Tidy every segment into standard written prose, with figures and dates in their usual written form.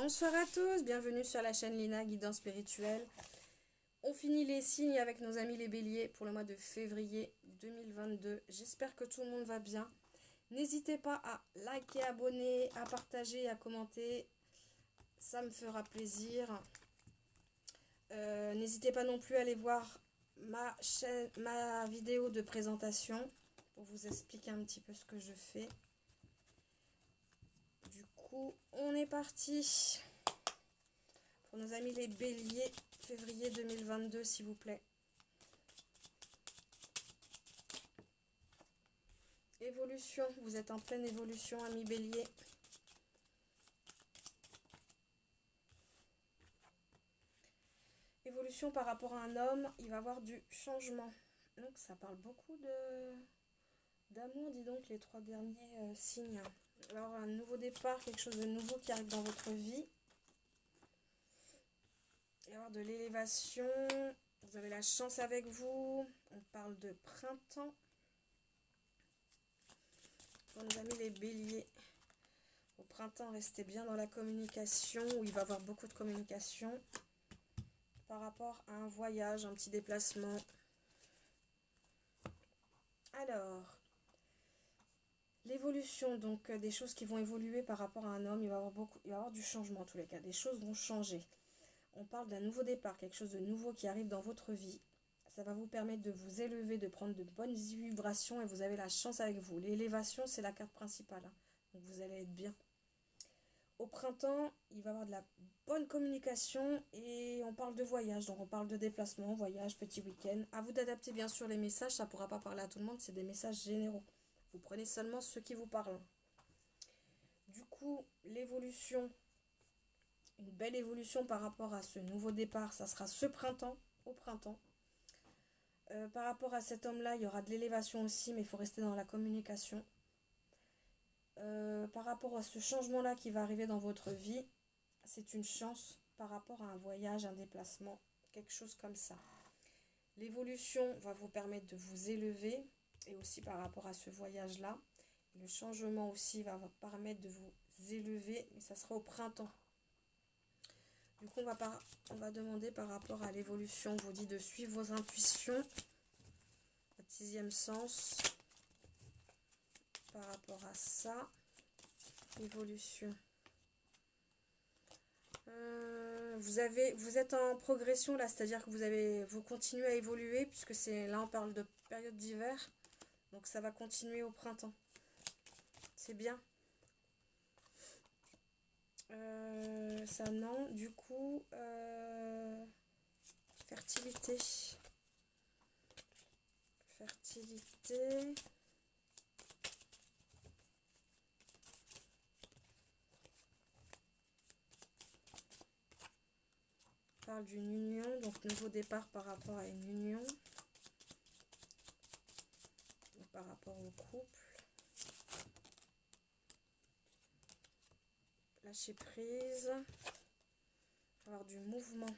Bonsoir à tous, bienvenue sur la chaîne Lina, guidance spirituelle. On finit les signes avec nos amis les béliers pour le mois de février 2022. J'espère que tout le monde va bien. N'hésitez pas à liker, abonner, à partager, à commenter. Ça me fera plaisir. N'hésitez pas non plus à aller voir ma vidéo de présentation pour vous expliquer un petit peu ce que je fais. Du coup, on est parti pour nos amis les béliers, février 2022, s'il vous plaît. Évolution, vous êtes en pleine évolution, amis béliers. Évolution par rapport à un homme, il va y avoir du changement. Donc ça parle beaucoup d'amour, dis donc, les trois derniers signes. Alors un nouveau départ, quelque chose de nouveau qui arrive dans votre vie. Il va y avoir de l'élévation, vous avez la chance avec vous. On parle de printemps. Pour nos amis les béliers, au printemps, restez bien dans la communication, où il va y avoir beaucoup de communication. Par rapport à un voyage, un petit déplacement. Alors, l'évolution, donc des choses qui vont évoluer par rapport à un homme, il va y avoir du changement en tous les cas, des choses vont changer. On parle d'un nouveau départ, quelque chose de nouveau qui arrive dans votre vie. Ça va vous permettre de vous élever, de prendre de bonnes vibrations et vous avez la chance avec vous. L'élévation, c'est la carte principale, hein. Donc vous allez être bien. Au printemps, il va y avoir de la bonne communication et on parle de voyage. Donc on parle de déplacement, voyage, petit week-end. À vous d'adapter bien sûr les messages, ça ne pourra pas parler à tout le monde, c'est des messages généraux. Vous prenez seulement ceux qui vous parlent. Du coup, l'évolution, une belle évolution par rapport à ce nouveau départ, ça sera ce printemps, au printemps. Par rapport à cet homme-là, il y aura de l'élévation aussi, mais il faut rester dans la communication. Par rapport à ce changement-là qui va arriver dans votre vie, c'est une chance par rapport à un voyage, un déplacement, quelque chose comme ça. L'évolution va vous permettre de vous élever, et aussi par rapport à ce voyage-là. Le changement aussi va vous permettre de vous élever, mais ça sera au printemps. Du coup, on va demander par rapport à l'évolution, on vous dit de suivre vos intuitions, votre sixième sens. Par rapport à ça, évolution. Vous êtes en progression là, c'est-à-dire que vous continuez à évoluer, puisque là on parle de période d'hiver, donc ça va continuer au printemps. C'est bien. Ça non, du coup, fertilité. Fertilité. On parle d'une union, donc nouveau départ par rapport à une union. Donc, par rapport au couple. Lâcher prise. Avoir du mouvement.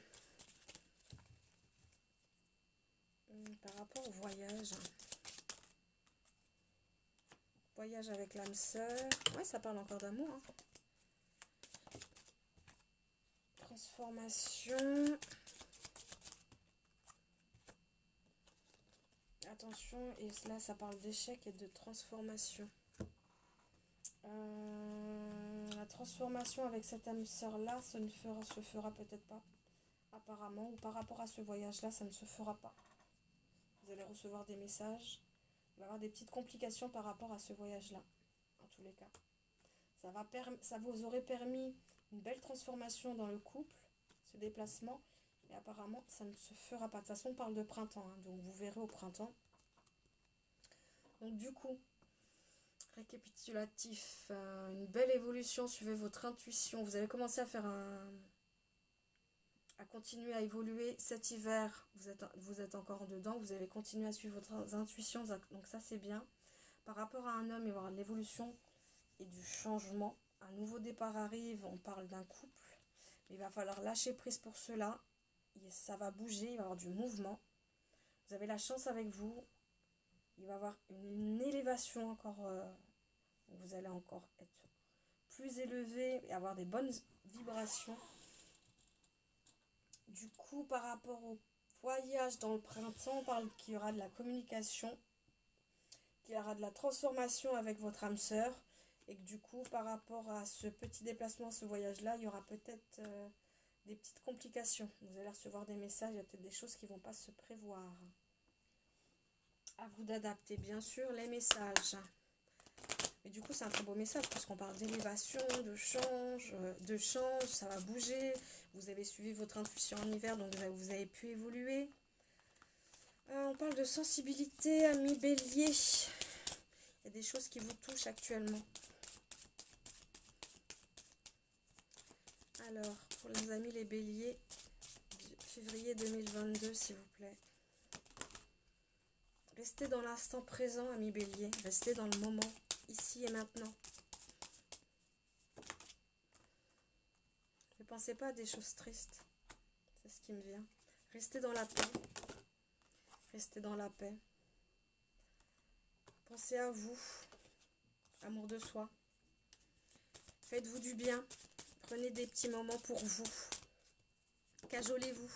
Par rapport au voyage. Voyage avec l'âme sœur. Ouais, ça parle encore d'amour, hein. Transformation. Attention, et là ça parle d'échec et de transformation. La transformation avec cette âme sœur là, ça ne se fera peut-être pas, apparemment, ou par rapport à ce voyage là, ça ne se fera pas. Vous allez recevoir des messages, il va y avoir des petites complications par rapport à ce voyage là, en tous les cas. Ça vous aurait permis une belle transformation dans le couple, ce déplacement, et apparemment ça ne se fera pas. De toute façon on parle de printemps, hein, donc vous verrez au printemps. Donc du coup, récapitulatif, une belle évolution, suivez votre intuition. Vous avez commencé à continuer à évoluer cet hiver. Vous êtes encore dedans, vous allez continuer à suivre votre intuition, donc ça c'est bien. Par rapport à un homme, il va y avoir de l'évolution et du changement. Un nouveau départ arrive, on parle d'un couple. Il va falloir lâcher prise pour cela. Ça va bouger, il va y avoir du mouvement. Vous avez la chance avec vous. Il va y avoir une élévation encore. Vous allez encore être plus élevé et avoir des bonnes vibrations. Du coup, par rapport au voyage dans le printemps, on parle qu'il y aura de la communication, qu'il y aura de la transformation avec votre âme sœur, et que du coup, par rapport à ce petit déplacement, ce voyage-là, il y aura peut-être des petites complications. Vous allez recevoir des messages, il y a peut-être des choses qui ne vont pas se prévoir. À vous d'adapter, bien sûr, les messages. Et du coup, c'est un très beau message parce qu'on parle d'élévation, de change, ça va bouger. Vous avez suivi votre intuition en hiver, donc vous avez pu évoluer. On parle de sensibilité, amis bélier. Il y a des choses qui vous touchent actuellement. Alors, pour les amis les béliers, février 2022, s'il vous plaît. Restez dans l'instant présent, amis bélier. Restez dans le moment, ici et maintenant. Ne pensez pas à des choses tristes. C'est ce qui me vient. Restez dans la paix. Restez dans la paix. Pensez à vous. Amour de soi. Faites-vous du bien. Prenez des petits moments pour vous. Cajolez-vous.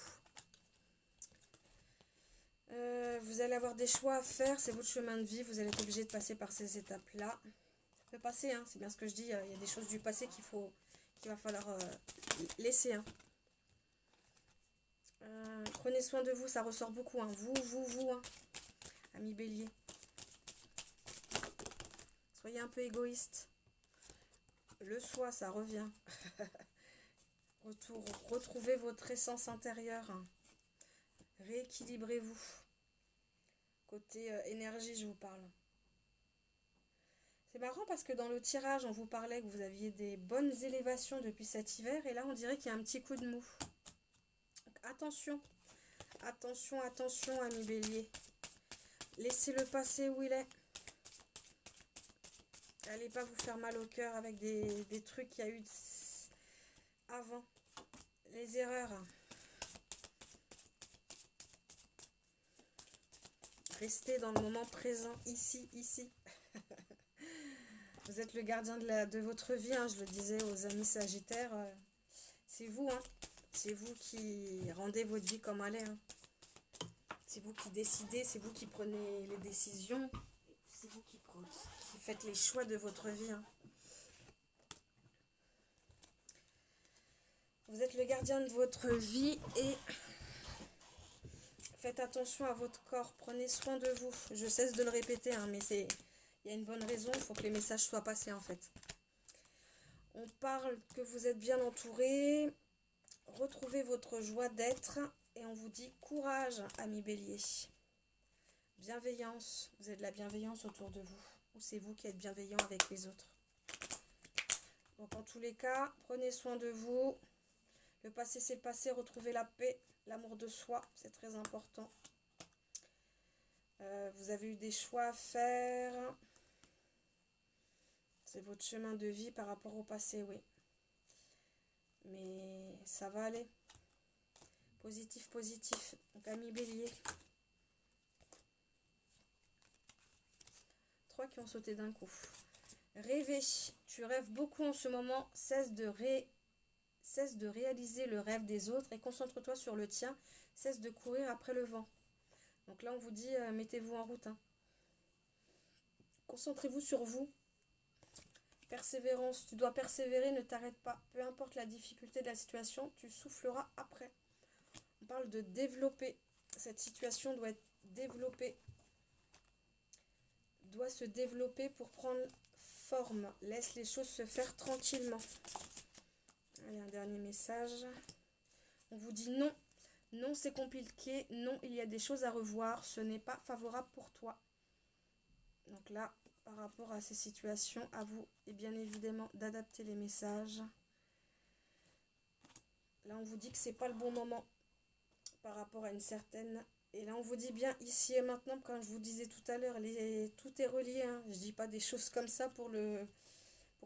Vous allez avoir des choix à faire. C'est votre chemin de vie. Vous allez être obligé de passer par ces étapes-là. Ça peut passer, hein, c'est bien ce que je dis. Il y a des choses du passé qu'il va falloir laisser. Hein. Prenez soin de vous, ça ressort beaucoup. Hein. Vous, hein. Amis bélier. Soyez un peu égoïste. Le soi, ça revient. Retrouvez votre essence intérieure. Hein. Rééquilibrez-vous. Côté énergie, je vous parle. C'est marrant parce que dans le tirage, on vous parlait que vous aviez des bonnes élévations depuis cet hiver. Et là, on dirait qu'il y a un petit coup de mou. Donc, attention. Attention, attention, amis bélier. Laissez-le passer où il est. N'allez pas vous faire mal au cœur avec des trucs qu'il y a eu avant. Les erreurs. Restez dans le moment présent, ici. Vous êtes le gardien de votre vie, hein, je le disais aux amis sagittaires. C'est vous, hein. C'est vous qui rendez votre vie comme elle est. Hein. C'est vous qui décidez, c'est vous qui prenez les décisions. C'est vous qui faites les choix de votre vie. Hein. Vous êtes le gardien de votre vie et faites attention à votre corps. Prenez soin de vous. Je cesse de le répéter, hein, mais il y a une bonne raison. Il faut que les messages soient passés en fait. On parle que vous êtes bien entouré. Retrouvez votre joie d'être. Et on vous dit courage, amis bélier. Bienveillance. Vous avez de la bienveillance autour de vous. Ou c'est vous qui êtes bienveillant avec les autres. Donc en tous les cas, prenez soin de vous. Le passé, c'est le passé. Retrouvez la paix, l'amour de soi. C'est très important. Vous avez eu des choix à faire. C'est votre chemin de vie par rapport au passé, oui. Mais ça va aller. Positif, positif. Donc, amis bélier. 3 qui ont sauté d'un coup. Rêver. Tu rêves beaucoup en ce moment. Cesse de réaliser le rêve des autres et concentre-toi sur le tien. Cesse de courir après le vent. Donc là, on vous dit, mettez-vous en route. Hein. Concentrez-vous sur vous. Persévérance. Tu dois persévérer, ne t'arrête pas. Peu importe la difficulté de la situation, tu souffleras après. On parle de développer. Cette situation doit être développée. Doit se développer pour prendre forme. Laisse les choses se faire tranquillement. Allez, un dernier message. On vous dit non. Non, c'est compliqué. Non, il y a des choses à revoir. Ce n'est pas favorable pour toi. Donc là, par rapport à ces situations, à vous, et bien évidemment, d'adapter les messages. Là, on vous dit que c'est pas le bon moment par rapport à une certaine... Et là, on vous dit bien ici et maintenant, comme je vous disais tout à l'heure, tout est relié. Hein. Je dis pas des choses comme ça pour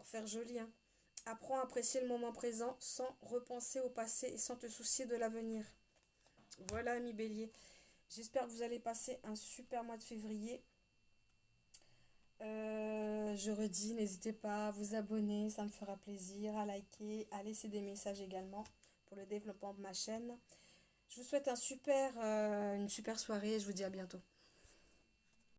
faire joli. Hein. Apprends à apprécier le moment présent sans repenser au passé et sans te soucier de l'avenir. Voilà, amis bélier. J'espère que vous allez passer un super mois de février. Je redis, n'hésitez pas à vous abonner, ça me fera plaisir, à liker, à laisser des messages également pour le développement de ma chaîne. Je vous souhaite une super soirée et je vous dis à bientôt.